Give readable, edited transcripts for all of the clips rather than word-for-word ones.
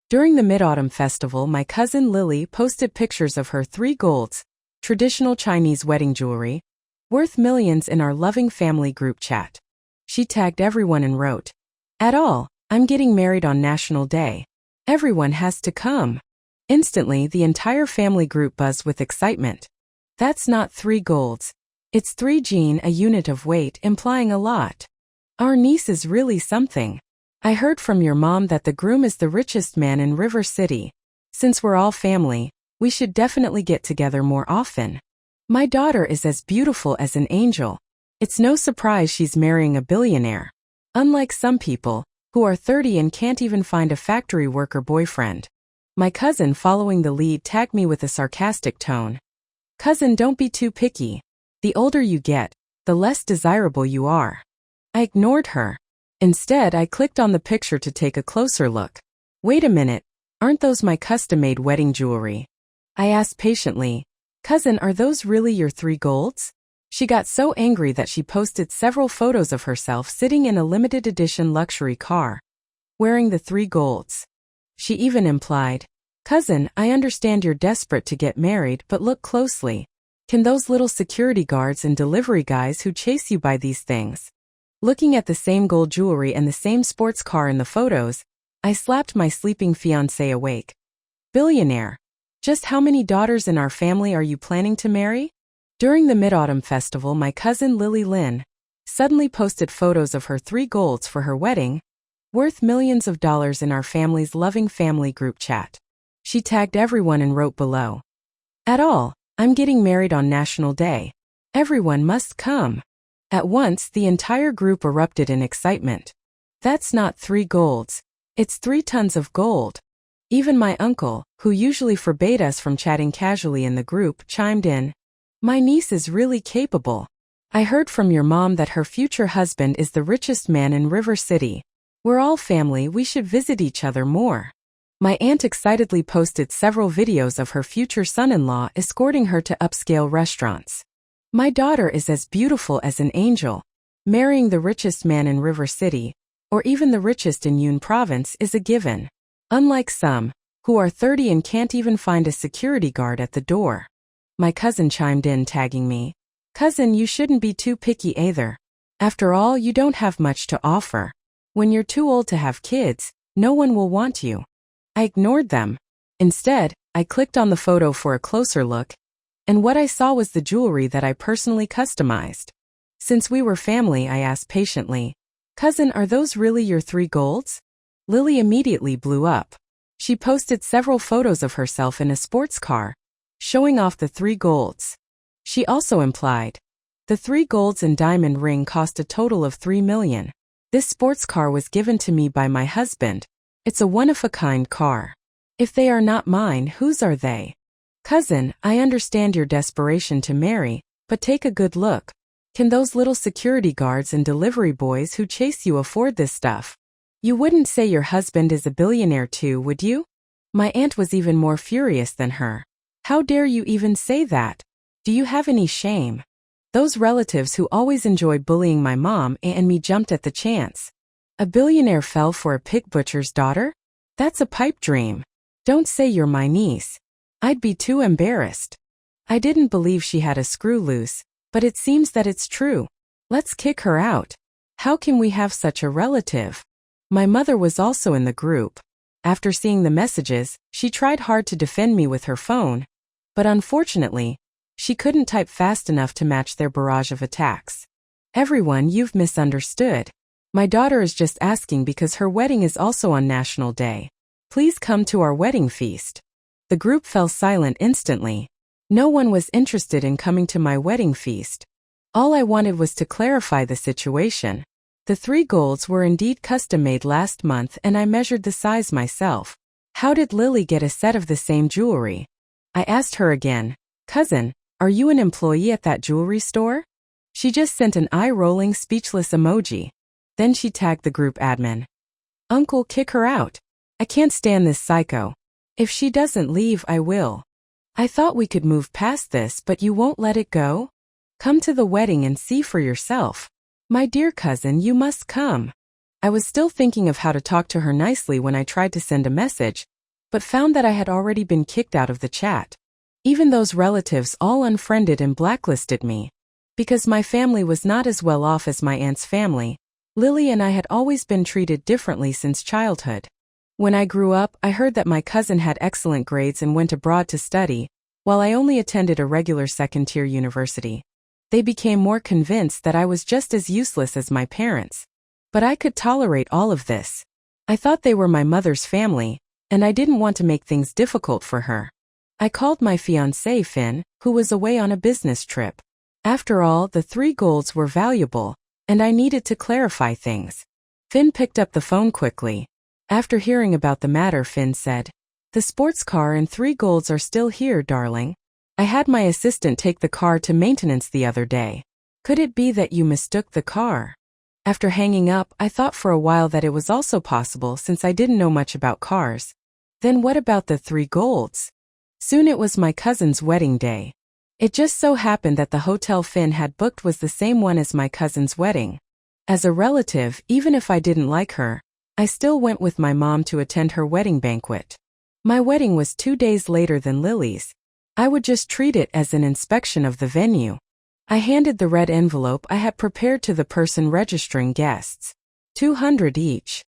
During the Mid-Autumn Festival, my cousin Lily posted pictures of her 3 golds, traditional Chinese wedding jewelry, worth millions in our loving family group chat. She tagged everyone and wrote, "At all, I'm getting married on National Day. Everyone has to come." Instantly, the entire family group buzzed with excitement. That's not 3 golds. It's 3 jin, a unit of weight, implying a lot. Our niece is really something. I heard from your mom that the groom is the richest man in River City. Since we're all family, we should definitely get together more often. My daughter is as beautiful as an angel. It's no surprise she's marrying a billionaire. Unlike some people, who are 30 and can't even find a factory worker boyfriend. My cousin, following the lead, tagged me with a sarcastic tone. "Cousin, don't be too picky. The older you get, the less desirable you are." I ignored her. Instead, I clicked on the picture to take a closer look. "Wait a minute, aren't those my custom-made wedding jewelry?" I asked patiently, "Cousin, are those really your 3 golds?" She got so angry that she posted several photos of herself sitting in a limited edition luxury car, wearing the 3 golds. She even implied, "Cousin, I understand you're desperate to get married, but look closely. Can those little security guards and delivery guys who chase you buy these things?" Looking at the same gold jewelry and the same sports car in the photos, I slapped my sleeping fiancé awake. "Billionaire, just how many daughters in our family are you planning to marry?" During the Mid-Autumn Festival, my cousin Lily Lin suddenly posted photos of her 3 golds for her wedding, worth millions of dollars, in our family's loving family group chat. She tagged everyone and wrote below, "At all, I'm getting married on National Day. Everyone must come." At once, the entire group erupted in excitement. "That's not 3 golds. It's 3 tons of gold." Even my uncle, who usually forbade us from chatting casually in the group, chimed in. "My niece is really capable. I heard from your mom that her future husband is the richest man in River City. We're all family, we should visit each other more." My aunt excitedly posted several videos of her future son-in-law escorting her to upscale restaurants. "My daughter is as beautiful as an angel. Marrying the richest man in River City, or even the richest in Yun Province, is a given. Unlike some, who are 30 and can't even find a security guard at the door." My cousin chimed in, tagging me, "Cousin, you shouldn't be too picky either. After all, you don't have much to offer. When you're too old to have kids, no one will want you." I ignored them. Instead, I clicked on the photo for a closer look, and what I saw was the jewelry that I personally customized. Since we were family, I asked patiently, "Cousin, are those really your 3 golds?" Lily immediately blew up. She posted several photos of herself in a sports car, showing off the 3 golds. She also implied, "The 3 golds and diamond ring cost a total of 3 million. This sports car was given to me by my husband. It's a one-of-a-kind car. If they are not mine, whose are they? Cousin, I understand your desperation to marry, but take a good look. Can those little security guards and delivery boys who chase you afford this stuff? You wouldn't say your husband is a billionaire too, would you?" My aunt was even more furious than her. "How dare you even say that? Do you have any shame?" Those relatives who always enjoy bullying my mom and me jumped at the chance. "A billionaire fell for a pig butcher's daughter? That's a pipe dream. Don't say you're my niece. I'd be too embarrassed." I didn't believe she had a screw loose, but it seems that it's true. Let's kick her out. How can we have such a relative? My mother was also in the group. After seeing the messages, she tried hard to defend me with her phone, but unfortunately, she couldn't type fast enough to match their barrage of attacks. "Everyone, you've misunderstood. My daughter is just asking because her wedding is also on National Day. Please come to our wedding feast." The group fell silent instantly. No one was interested in coming to my wedding feast. All I wanted was to clarify the situation. The 3 golds were indeed custom-made last month, and I measured the size myself. How did Lily get a set of the same jewelry? I asked her again, "Cousin, are you an employee at that jewelry store?" She just sent an eye-rolling, speechless emoji. Then she tagged the group admin. "Uncle, kick her out. I can't stand this psycho. If she doesn't leave, I will. I thought we could move past this, but you won't let it go? Come to the wedding and see for yourself. My dear cousin, you must come." I was still thinking of how to talk to her nicely when I tried to send a message, but found that I had already been kicked out of the chat. Even those relatives all unfriended and blacklisted me. Because my family was not as well off as my aunt's family, Lily and I had always been treated differently since childhood. When I grew up, I heard that my cousin had excellent grades and went abroad to study, while I only attended a regular second-tier university. They became more convinced that I was just as useless as my parents. But I could tolerate all of this. I thought they were my mother's family, and I didn't want to make things difficult for her. I called my fiancé Finn, who was away on a business trip. After all, the 3 golds were valuable, and I needed to clarify things. Finn picked up the phone quickly. After hearing about the matter, Finn said, "The sports car and 3 golds are still here, darling. I had my assistant take the car to maintenance the other day. Could it be that you mistook the car?" After hanging up, I thought for a while that it was also possible since I didn't know much about cars. Then what about the 3 golds? Soon it was my cousin's wedding day. It just so happened that the hotel Finn had booked was the same one as my cousin's wedding. As a relative, even if I didn't like her, I still went with my mom to attend her wedding banquet. My wedding was 2 days later than Lily's. I would just treat it as an inspection of the venue. I handed the red envelope I had prepared to the person registering guests. 200 each.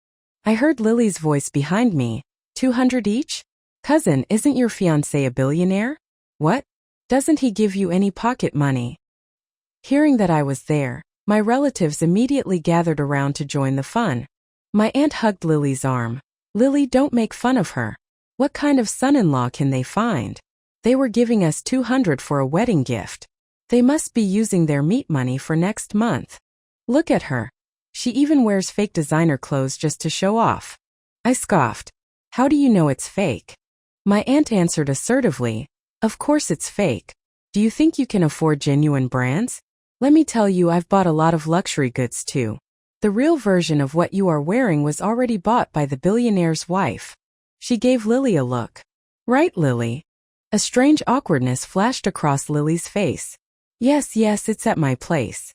I heard Lily's voice behind me. 200 each? Cousin, isn't your fiancé a billionaire? What? Doesn't he give you any pocket money? Hearing that I was there, my relatives immediately gathered around to join the fun. My aunt hugged Lily's arm. "Lily, don't make fun of her. What kind of son-in-law can they find? They were giving us 200 for a wedding gift. They must be using their meat money for next month. Look at her. She even wears fake designer clothes just to show off." I scoffed. "How do you know it's fake?" My aunt answered assertively, "Of course it's fake. Do you think you can afford genuine brands? Let me tell you, I've bought a lot of luxury goods too. The real version of what you are wearing was already bought by the billionaire's wife." She gave Lily a look. "Right, Lily?" A strange awkwardness flashed across Lily's face. Yes, it's at my place."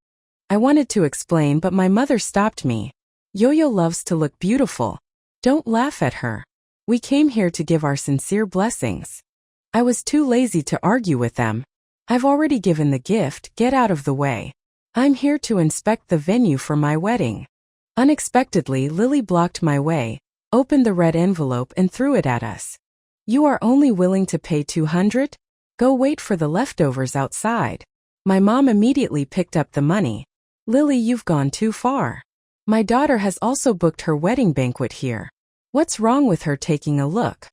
I wanted to explain, but my mother stopped me. "Yo-Yo loves to look beautiful. Don't laugh at her. We came here to give our sincere blessings." I was too lazy to argue with them. "I've already given the gift, get out of the way. I'm here to inspect the venue for my wedding." Unexpectedly, Lily blocked my way, opened the red envelope and threw it at us. "You are only willing to pay 200? Go wait for the leftovers outside." My mom immediately picked up the money. "Lily, you've gone too far. My daughter has also booked her wedding banquet here. What's wrong with her taking a look?"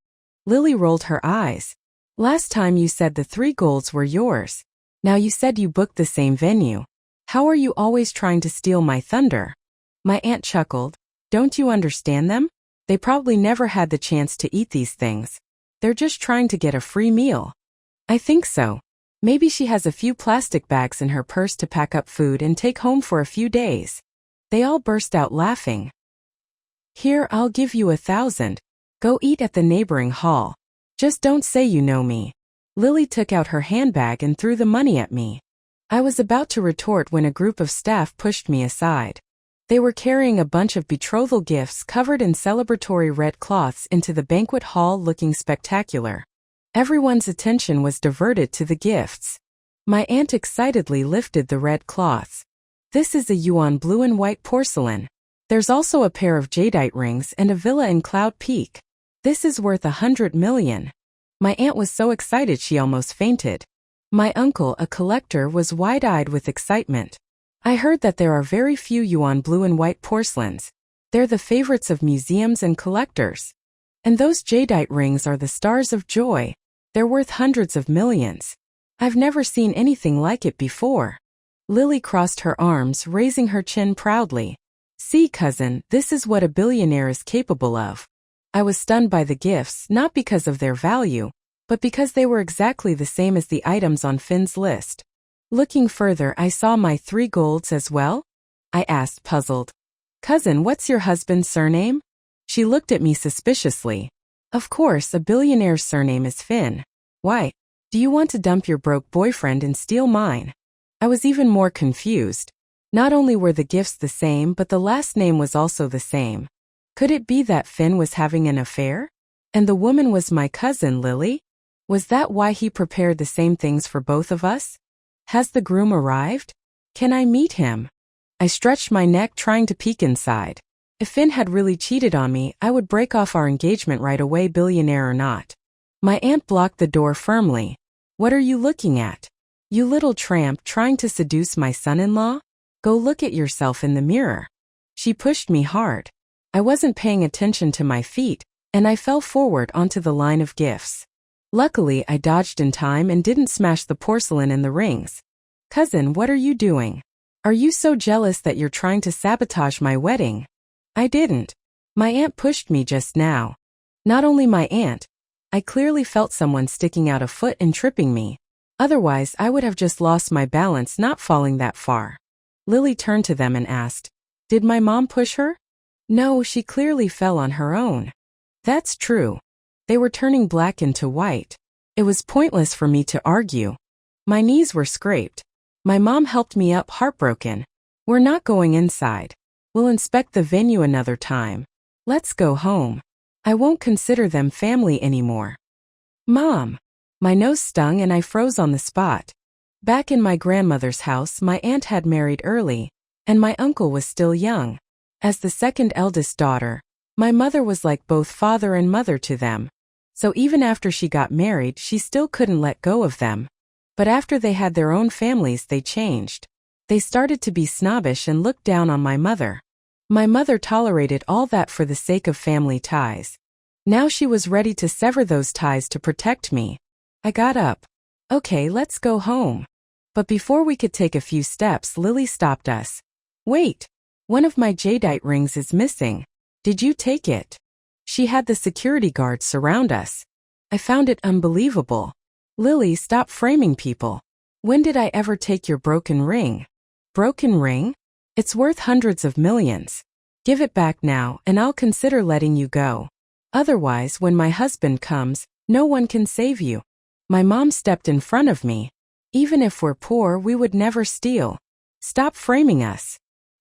Lily rolled her eyes. "Last time you said the 3 golds were yours. Now you said you booked the same venue. How are you always trying to steal my thunder?" My aunt chuckled. "Don't you understand them? They probably never had the chance to eat these things. They're just trying to get a free meal." "I think so. Maybe she has a few plastic bags in her purse to pack up food and take home for a few days." They all burst out laughing. "Here, I'll give you 1,000. Go eat at the neighboring hall. Just don't say you know me." Lily took out her handbag and threw the money at me. I was about to retort when a group of staff pushed me aside. They were carrying a bunch of betrothal gifts covered in celebratory red cloths into the banquet hall, looking spectacular. Everyone's attention was diverted to the gifts. My aunt excitedly lifted the red cloths. "This is a yuan blue and white porcelain. There's also a pair of jadeite rings and a villa in Cloud Peak. This is worth 100 million. My aunt was so excited she almost fainted. My uncle, a collector, was wide-eyed with excitement. "I heard that there are very few yuan blue and white porcelains. They're the favorites of museums and collectors. And those jadeite rings are the stars of joy. They're worth hundreds of millions. I've never seen anything like it before." Lily crossed her arms, raising her chin proudly. "See, cousin, this is what a billionaire is capable of." I was stunned by the gifts, not because of their value, but because they were exactly the same as the items on Finn's list. Looking further, I saw my 3 golds as well? I asked, puzzled. "Cousin, what's your husband's surname?" She looked at me suspiciously. "Of course, a billionaire's surname is Finn. Why? Do you want to dump your broke boyfriend and steal mine?" I was even more confused. Not only were the gifts the same, but the last name was also the same. Could it be that Finn was having an affair? And the woman was my cousin Lily? Was that why he prepared the same things for both of us? Has the groom arrived? Can I meet him? I stretched my neck trying to peek inside. If Finn had really cheated on me, I would break off our engagement right away, billionaire or not. My aunt blocked the door firmly. What are you looking at? You little tramp trying to seduce my son-in-law? Go look at yourself in the mirror. She pushed me hard. I wasn't paying attention to my feet, and I fell forward onto the line of gifts. Luckily, I dodged in time and didn't smash the porcelain and the rings. Cousin, what are you doing? Are you so jealous that you're trying to sabotage my wedding? I didn't. My aunt pushed me just now. Not only my aunt, I clearly felt someone sticking out a foot and tripping me. Otherwise, I would have just lost my balance not falling that far. Lily turned to them and asked, "Did my mom push her?" No, she clearly fell on her own. That's true. They were turning black into white. It was pointless for me to argue. My knees were scraped. My mom helped me up heartbroken. We're not going inside. We'll inspect the venue another time. Let's go home. I won't consider them family anymore. Mom! My nose stung and I froze on the spot. Back in my grandmother's house, my aunt had married early, and my uncle was still young. As the second eldest daughter, my mother was like both father and mother to them. So even after she got married, she still couldn't let go of them. But after they had their own families, they changed. They started to be snobbish and looked down on my mother. My mother tolerated all that for the sake of family ties. Now she was ready to sever those ties to protect me. I got up. Okay, let's go home. But before we could take a few steps, Lily stopped us. Wait, one of my jadeite rings is missing. Did you take it? She had the security guards surround us. I found it unbelievable. Lily, stop framing people. When did I ever take your broken ring? Broken ring? It's worth hundreds of millions. Give it back now and I'll consider letting you go. Otherwise, when my husband comes, no one can save you. My mom stepped in front of me. Even if we're poor, we would never steal. Stop framing us.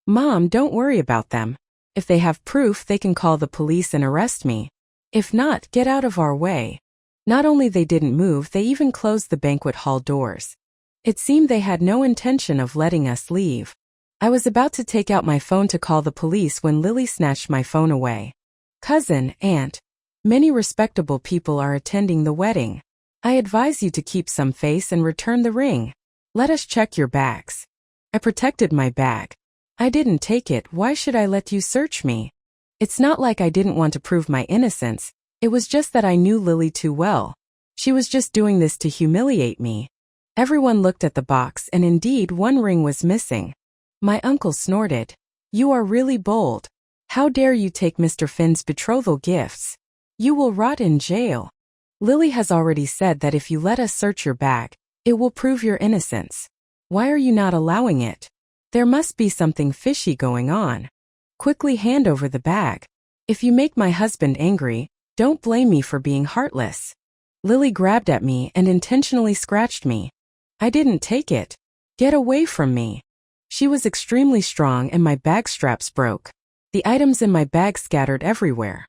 Mom, don't worry about them. If they have proof, they can call the police and arrest me. If not, get out of our way. Not only they didn't move, they even closed the banquet hall doors. It seemed they had no intention of letting us leave. I was about to take out my phone to call the police when Lily snatched my phone away. Cousin, aunt, many respectable people are attending the wedding. I advise you to keep some face and return the ring. Let us check your bags. I protected my bag. I didn't take it, why should I let you search me? It's not like I didn't want to prove my innocence, it was just that I knew Lily too well. She was just doing this to humiliate me. Everyone looked at the box and indeed one ring was missing. My uncle snorted. You are really bold. How dare you take Mr. Finn's betrothal gifts? You will rot in jail. Lily has already said that if you let us search your bag, it will prove your innocence. Why are you not allowing it? There must be something fishy going on. Quickly hand over the bag. If you make my husband angry, don't blame me for being heartless. Lily grabbed at me and intentionally scratched me. I didn't take it. Get away from me. She was extremely strong and my bag straps broke. The items in my bag scattered everywhere.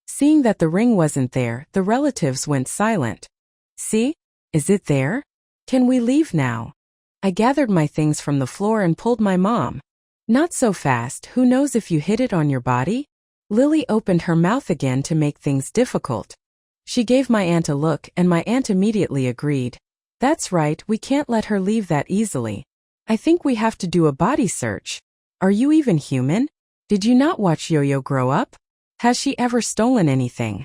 Seeing that the ring wasn't there, the relatives went silent. See? Is it there? Can we leave now? I gathered my things from the floor and pulled my mom. Not so fast, who knows if you hid it on your body? Lily opened her mouth again to make things difficult. She gave my aunt a look and my aunt immediately agreed. That's right, we can't let her leave that easily. I think we have to do a body search. Are you even human? Did you not watch Yo-Yo grow up? Has she ever stolen anything?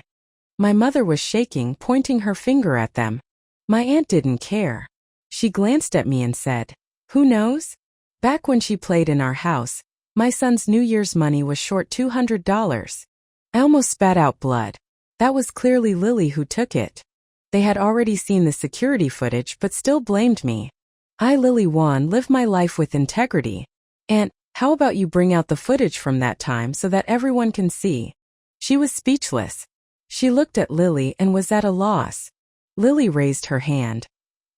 My mother was shaking, pointing her finger at them. My aunt didn't care. She glanced at me and said, who knows? Back when she played in our house, my son's New Year's money was short $200. I almost spat out blood. That was clearly Lily who took it. They had already seen the security footage but still blamed me. I, Lily Wan, live my life with integrity. Aunt, how about you bring out the footage from that time so that everyone can see? She was speechless. She looked at Lily and was at a loss. Lily raised her hand.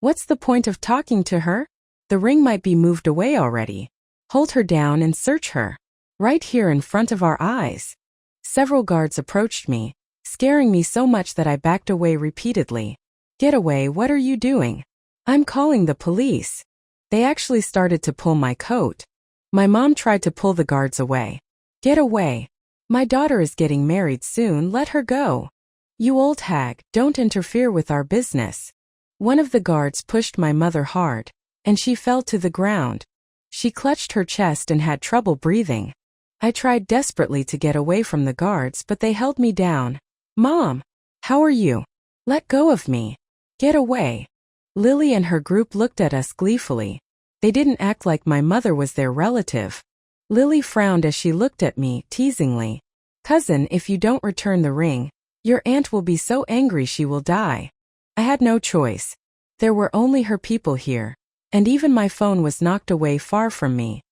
What's the point of talking to her? The ring might be moved away already. Hold her down and search her. Right here in front of our eyes. Several guards approached me. scaring me so much that I backed away repeatedly. Get away, what are you doing? I'm calling the police. They actually started to pull my coat. My mom tried to pull the guards away. Get away. My daughter is getting married soon, let her go. You old hag, don't interfere with our business. One of the guards pushed my mother hard, and she fell to the ground. She clutched her chest and had trouble breathing. I tried desperately to get away from the guards, but they held me down. Mom, how are you? Let go of me. Get away. Lily and her group looked at us gleefully. They didn't act like my mother was their relative. Lily frowned as she looked at me, teasingly. Cousin, if you don't return the ring, your aunt will be so angry she will die. I had no choice. There were only her people here, and even my phone was knocked away far from me.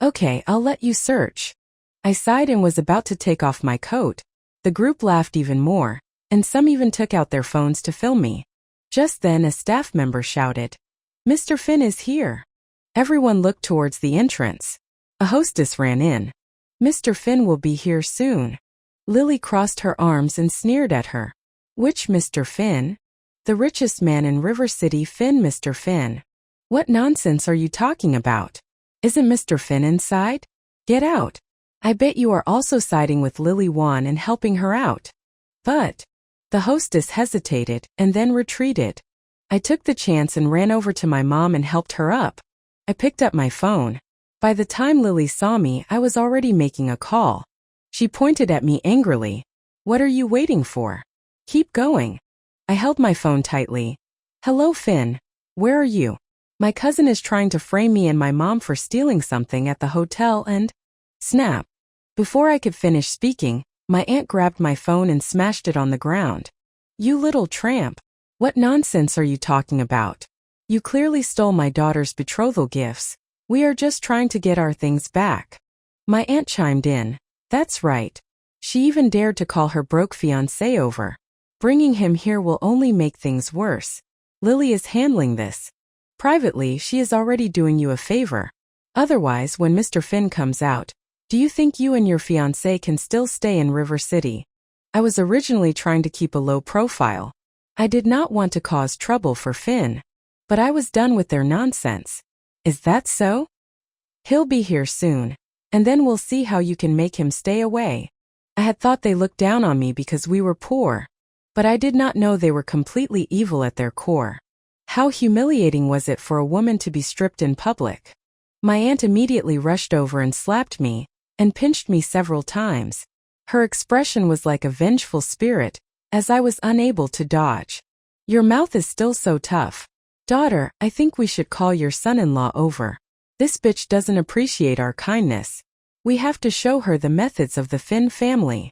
Okay, I'll let you search. I sighed and was about to take off my coat. The group laughed even more, and some even took out their phones to film me. Just then a staff member shouted, Mr. Finn is here. Everyone looked towards the entrance. A hostess ran in. Mr. Finn will be here soon. Lily crossed her arms and sneered at her. Which Mr. Finn? The richest man in River City, Finn, Mr. Finn. What nonsense are you talking about? Isn't Mr. Finn inside? Get out. I bet you are also siding with Lily Wan and helping her out. But the hostess hesitated and then retreated. I took the chance and ran over to my mom and helped her up. I picked up my phone. By the time Lily saw me, I was already making a call. She pointed at me angrily. What are you waiting for? Keep going. I held my phone tightly. Hello, Finn. Where are you? My cousin is trying to frame me and my mom for stealing something at the hotel and... Snap. Before I could finish speaking, my aunt grabbed my phone and smashed it on the ground. You little tramp. What nonsense are you talking about? You clearly stole my daughter's betrothal gifts. We are just trying to get our things back. My aunt chimed in. That's right. She even dared to call her broke fiancé over. Bringing him here will only make things worse. Lily is handling this. Privately, she is already doing you a favor. Otherwise, when Mr. Finn comes out, do you think you and your fiancé can still stay in River City? I was originally trying to keep a low profile. I did not want to cause trouble for Finn. But I was done with their nonsense. Is that so? He'll be here soon, and then we'll see how you can make him stay away. I had thought they looked down on me because we were poor, but I did not know they were completely evil at their core. How humiliating was it for a woman to be stripped in public? My aunt immediately rushed over and slapped me, and pinched me several times. Her expression was like a vengeful spirit, as I was unable to dodge. Your mouth is still so tough. Daughter, I think we should call your son-in-law over. This bitch doesn't appreciate our kindness. We have to show her the methods of the Finn family.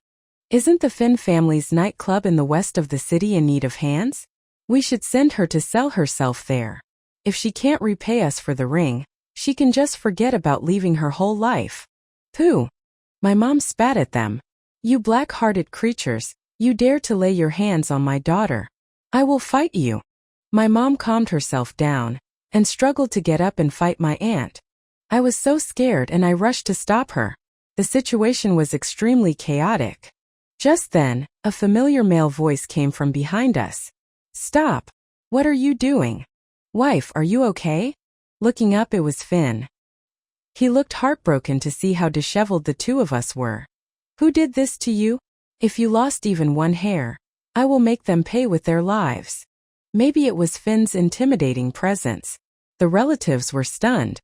Isn't the Finn family's nightclub in the west of the city in need of hands? We should send her to sell herself there. If she can't repay us for the ring, she can just forget about leaving her whole life. Pooh! My mom spat at them. You black-hearted creatures, you dare to lay your hands on my daughter. I will fight you. My mom calmed herself down, and struggled to get up and fight my aunt. I was so scared and I rushed to stop her. The situation was extremely chaotic. Just then, a familiar male voice came from behind us. Stop! What are you doing? Wife, are you okay? Looking up, it was Finn. He looked heartbroken to see how disheveled the two of us were. Who did this to you? If you lost even one hair, I will make them pay with their lives. Maybe it was Finn's intimidating presence. The relatives were stunned.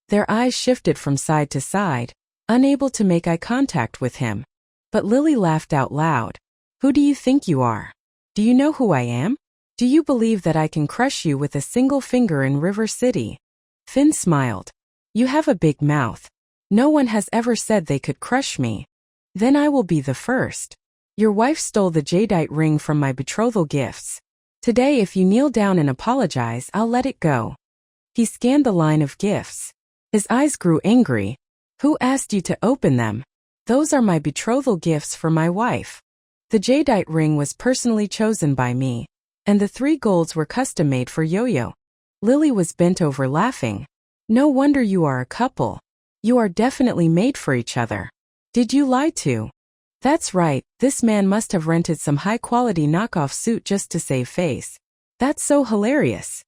Their eyes shifted from side to side, unable to make eye contact with him. But Lily laughed out loud. Who do you think you are? Do you know who I am? Do you believe that I can crush you with a single finger in River City? Finn smiled. You have a big mouth. No one has ever said they could crush me. Then I will be the first. Your wife stole the jadeite ring from my betrothal gifts. Today, if you kneel down and apologize, I'll let it go. He scanned the line of gifts. His eyes grew angry. Who asked you to open them? Those are my betrothal gifts for my wife. The jadeite ring was personally chosen by me, and the 3 golds were custom-made for Yo-Yo. Lily was bent over laughing. No wonder you are a couple. You are definitely made for each other. Did you lie to That's right, this man must have rented some high-quality knockoff suit just to save face. That's so hilarious.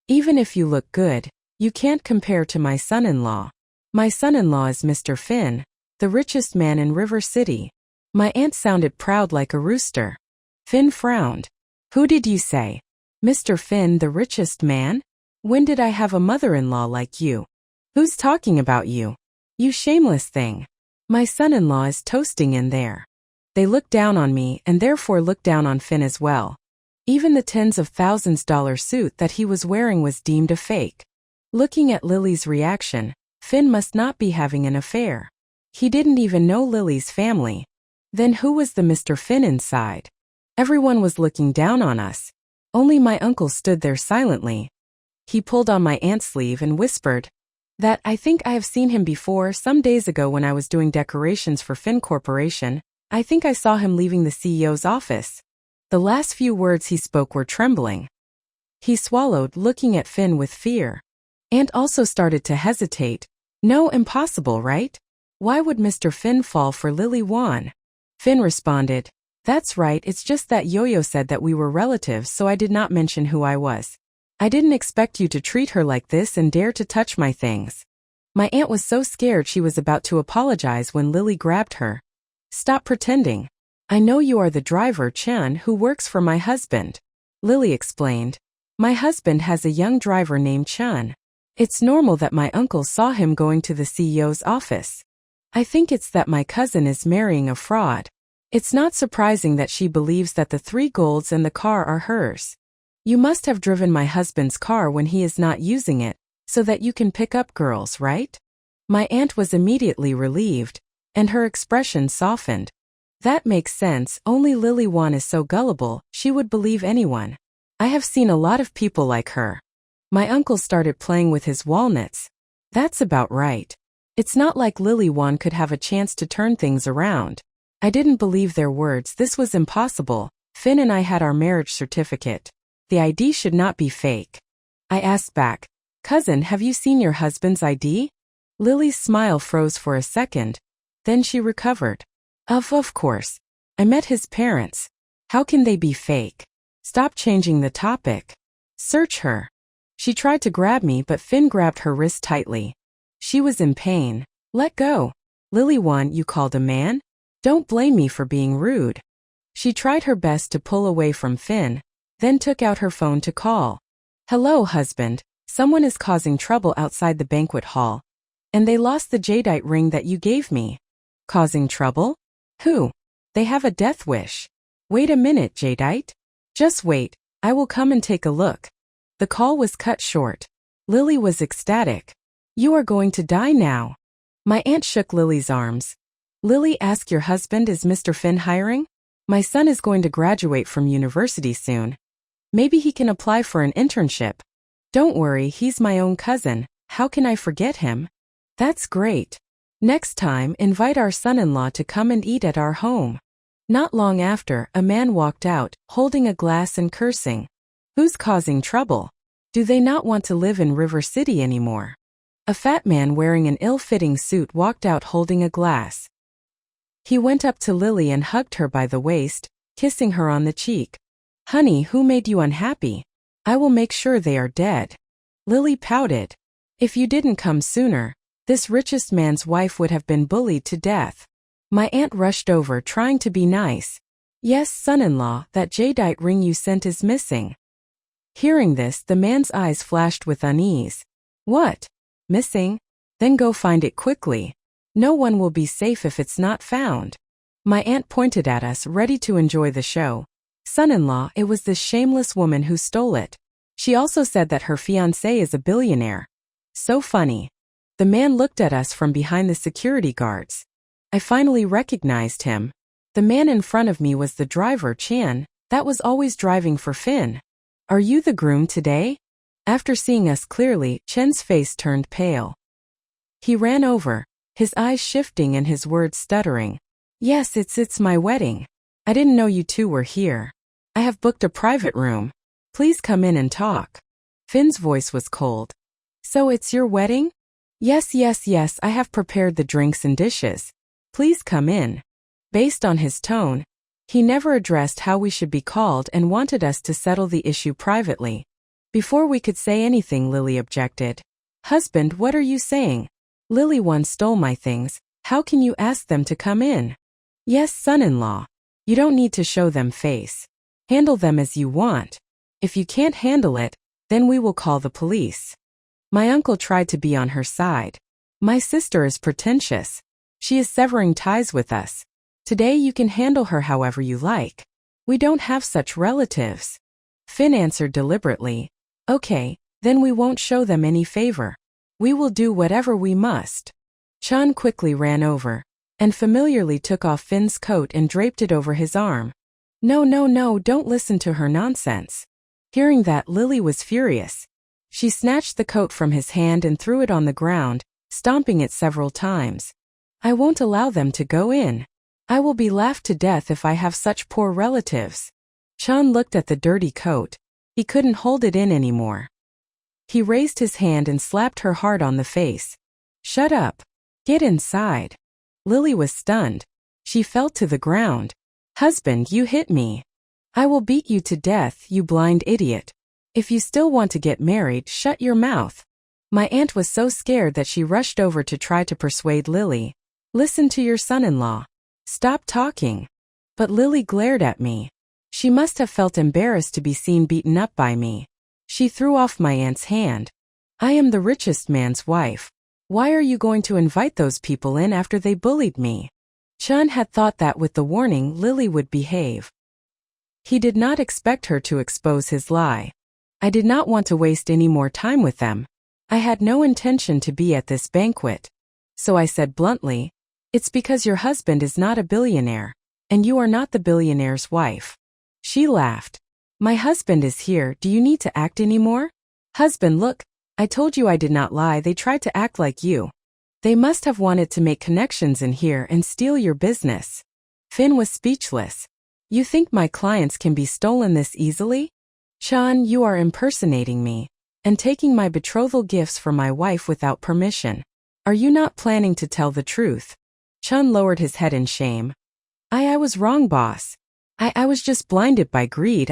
Even if you look good, you can't compare to my son-in-law. My son-in-law is Mr. Finn, the richest man in River City. My aunt sounded proud like a rooster. Finn frowned. Who did you say? Mr. Finn, the richest man? When did I have a mother-in-law like you? Who's talking about you? You shameless thing. My son-in-law is toasting in there. They looked down on me and therefore looked down on Finn as well. Even the tens of thousands dollar suit that he was wearing was deemed a fake. Looking at Lily's reaction, Finn must not be having an affair. He didn't even know Lily's family. Then who was the Mr. Finn inside? Everyone was looking down on us. Only my uncle stood there silently. He pulled on my aunt's sleeve and whispered, "That I think I have seen him before some days ago when I was doing decorations for Finn Corporation. I think I saw him leaving the CEO's office." The last few words he spoke were trembling. He swallowed, looking at Finn with fear. Aunt also started to hesitate. No, impossible, right? Why would Mr. Finn fall for Lily Wan? Finn responded, "That's right, it's just that Yo-Yo said that we were relatives, so I did not mention who I was. I didn't expect you to treat her like this and dare to touch my things." My aunt was so scared she was about to apologize when Lily grabbed her. "Stop pretending. I know you are the driver, Chan, who works for my husband." Lily explained. "My husband has a young driver named Chan. It's normal that my uncle saw him going to the CEO's office. I think it's that my cousin is marrying a fraud. It's not surprising that she believes that the 3 golds and the car are hers. You must have driven my husband's car when he is not using it, so that you can pick up girls, right?" My aunt was immediately relieved, and her expression softened. "That makes sense, only Lily Wan is so gullible, she would believe anyone. I have seen a lot of people like her." My uncle started playing with his walnuts. "That's about right. It's not like Lily Wan could have a chance to turn things around." I didn't believe their words. This was impossible. Finn and I had our marriage certificate. The ID should not be fake. I asked back, "Cousin, have you seen your husband's ID?" Lily's smile froze for a second. Then she recovered. Of course. I met his parents. How can they be fake?" "Stop changing the topic. Search her." She tried to grab me, but Finn grabbed her wrist tightly. She was in pain. "Let go." "Lily Wan, you called a man? Don't blame me for being rude." She tried her best to pull away from Finn, then took out her phone to call. "Hello, husband. Someone is causing trouble outside the banquet hall. And they lost the jadeite ring that you gave me." "Causing trouble? Who?" "They have a death wish." "Wait a minute, jadeite. Just wait, I will come and take a look." The call was cut short. Lily was ecstatic. "You are going to die now." My aunt shook Lily's arms. "Lily, ask your husband, is Mr. Finn hiring? My son is going to graduate from university soon. Maybe he can apply for an internship." "Don't worry, he's my own cousin. How can I forget him?" "That's great. Next time, invite our son-in-law to come and eat at our home." Not long after, a man walked out, holding a glass and cursing. Who's causing trouble? Do they not want to live in River City anymore? A fat man wearing an ill-fitting suit walked out holding a glass. He went up to Lily and hugged her by the waist, kissing her on the cheek. "Honey, who made you unhappy? I will make sure they are dead." Lily pouted. "If you didn't come sooner, this richest man's wife would have been bullied to death." My aunt rushed over trying to be nice. "Yes, son-in-law, that jadeite ring you sent is missing." Hearing this, the man's eyes flashed with unease. "What? Missing? Then go find it quickly. No one will be safe if it's not found." My aunt pointed at us, ready to enjoy the show. "Son-in-law, it was this shameless woman who stole it. She also said that her fiancé is a billionaire." So funny. The man looked at us from behind the security guards. I finally recognized him. The man in front of me was the driver, Chan, that was always driving for Finn. "Are you the groom today?" After seeing us clearly, Chen's face turned pale. He ran over, his eyes shifting and his words stuttering. "Yes, it's my wedding. I didn't know you two were here. I have booked a private room. Please come in and talk." Finn's voice was cold. "So it's your wedding?" Yes, I have prepared the drinks and dishes. Please come in." Based on his tone, he never addressed how we should be called and wanted us to settle the issue privately. Before we could say anything, Lily objected. Husband, what are you saying? Lily once stole my things. How can you ask them to come in? Yes, son-in-law. You don't need to show them face. Handle them as you want. If you can't handle it, then we will call the police. My uncle tried to be on her side. My sister is pretentious. She is severing ties with us. Today you can handle her however you like. We don't have such relatives. Finn answered deliberately. Okay, then we won't show them any favor. We will do whatever we must. Chan quickly ran over and familiarly took off Finn's coat and draped it over his arm. No, don't listen to her nonsense. Hearing that, Lily was furious. She snatched the coat from his hand and threw it on the ground, stomping it several times. I won't allow them to go in. I will be laughed to death if I have such poor relatives. Chan looked at the dirty coat. He couldn't hold it in anymore. He raised his hand and slapped her hard on the face. Shut up. Get inside. Lily was stunned. She fell to the ground. Husband, you hit me. I will beat you to death, you blind idiot. If you still want to get married, shut your mouth. My aunt was so scared that she rushed over to try to persuade Lily. Listen to your son-in-law. Stop talking. But Lily glared at me. She must have felt embarrassed to be seen beaten up by me. She threw off my aunt's hand. I am the richest man's wife. Why are you going to invite those people in after they bullied me? Chan had thought that with the warning Lily would behave. He did not expect her to expose his lie. I did not want to waste any more time with them. I had no intention to be at this banquet. So I said bluntly, it's because your husband is not a billionaire, and you are not the billionaire's wife. She laughed. My husband is here, do you need to act anymore? Husband, look, I told you I did not lie, they tried to act like you. They must have wanted to make connections in here and steal your business. Finn was speechless. You think my clients can be stolen this easily? Chan, you are impersonating me, and taking my betrothal gifts for my wife without permission. Are you not planning to tell the truth? Chan lowered his head in shame. I was wrong, boss. I was just blinded by greed,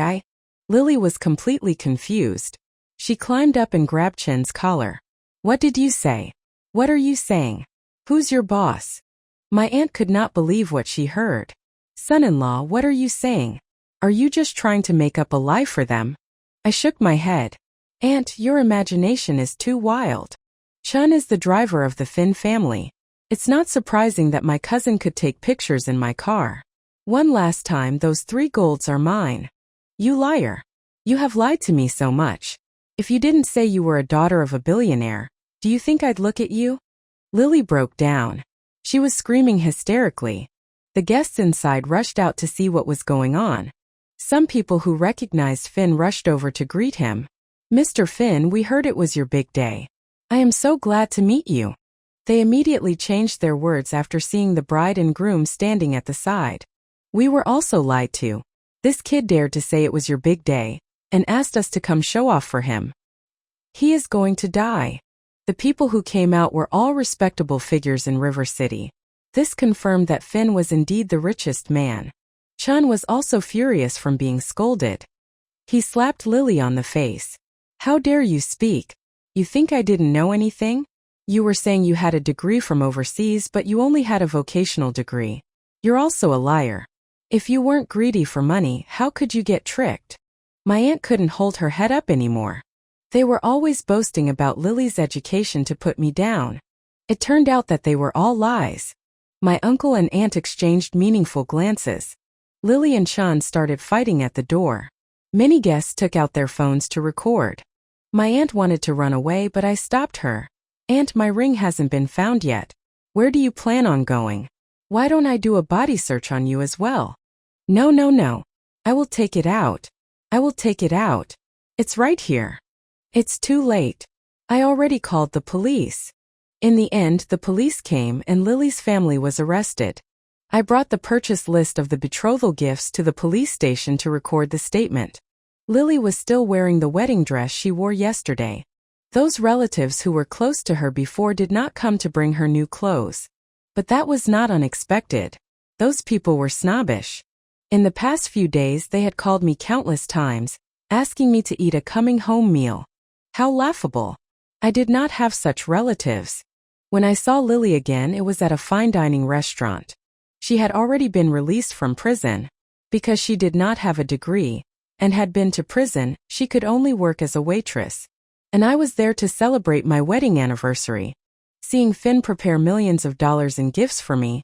Lily was completely confused. She climbed up and grabbed Chen's collar. What did you say? What are you saying? Who's your boss? My aunt could not believe what she heard. Son-in-law, what are you saying? Are you just trying to make up a lie for them? I shook my head. Aunt, your imagination is too wild. Chun is the driver of the Finn family. It's not surprising that my cousin could take pictures in my car. One last time, those 3 golds are mine. You liar. You have lied to me so much. If you didn't say you were a daughter of a billionaire, do you think I'd look at you? Lily broke down. She was screaming hysterically. The guests inside rushed out to see what was going on. Some people who recognized Finn rushed over to greet him. Mr. Finn, we heard it was your big day. I am so glad to meet you. They immediately changed their words after seeing the bride and groom standing at the side. We were also lied to. This kid dared to say it was your big day, and asked us to come show off for him. He is going to die. The people who came out were all respectable figures in River City. This confirmed that Finn was indeed the richest man. Chun was also furious from being scolded. He slapped Lily on the face. How dare you speak? You think I didn't know anything? You were saying you had a degree from overseas, but you only had a vocational degree. You're also a liar. If you weren't greedy for money, how could you get tricked? My aunt couldn't hold her head up anymore. They were always boasting about Lily's education to put me down. It turned out that they were all lies. My uncle and aunt exchanged meaningful glances. Lily and Chun started fighting at the door. Many guests took out their phones to record. My aunt wanted to run away, but I stopped her. Aunt, my ring hasn't been found yet. Where do you plan on going? Why don't I do a body search on you as well? No. I will take it out. It's right here. It's too late. I already called the police. In the end, the police came and Lily's family was arrested. I brought the purchase list of the betrothal gifts to the police station to record the statement. Lily was still wearing the wedding dress she wore yesterday. Those relatives who were close to her before did not come to bring her new clothes. But that was not unexpected. Those people were snobbish. In the past few days they had called me countless times, asking me to eat a coming-home meal. How laughable. I did not have such relatives. When I saw Lily again, it was at a fine dining restaurant. She had already been released from prison. Because she did not have a degree, and had been to prison, she could only work as a waitress. And I was there to celebrate my wedding anniversary. Seeing Finn prepare millions of dollars in gifts for me,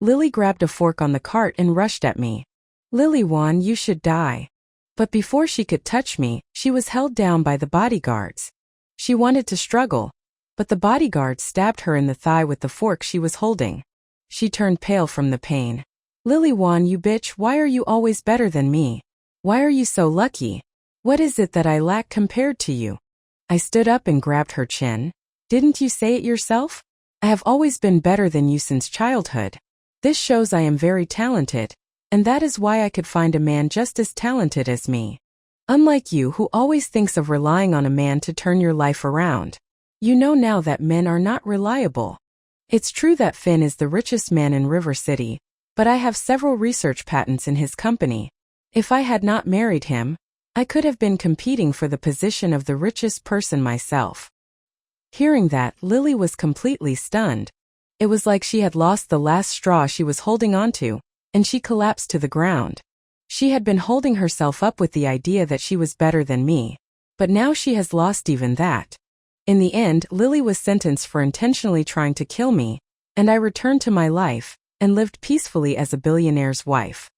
Lily grabbed a fork on the cart and rushed at me. Lily Wan, you should die. But before she could touch me, she was held down by the bodyguards. She wanted to struggle, but the bodyguards stabbed her in the thigh with the fork she was holding. She turned pale from the pain. Lily Wan, you bitch, why are you always better than me? Why are you so lucky? What is it that I lack compared to you? I stood up and grabbed her chin. Didn't you say it yourself? I have always been better than you since childhood. This shows I am very talented, and that is why I could find a man just as talented as me. Unlike you, who always thinks of relying on a man to turn your life around. You know now that men are not reliable. It's true that Finn is the richest man in River City, but I have several research patents in his company. If I had not married him, I could have been competing for the position of the richest person myself. Hearing that, Lily was completely stunned. It was like she had lost the last straw she was holding onto, and she collapsed to the ground. She had been holding herself up with the idea that she was better than me, but now she has lost even that. In the end, Lily was sentenced for intentionally trying to kill me, and I returned to my life and lived peacefully as a billionaire's wife.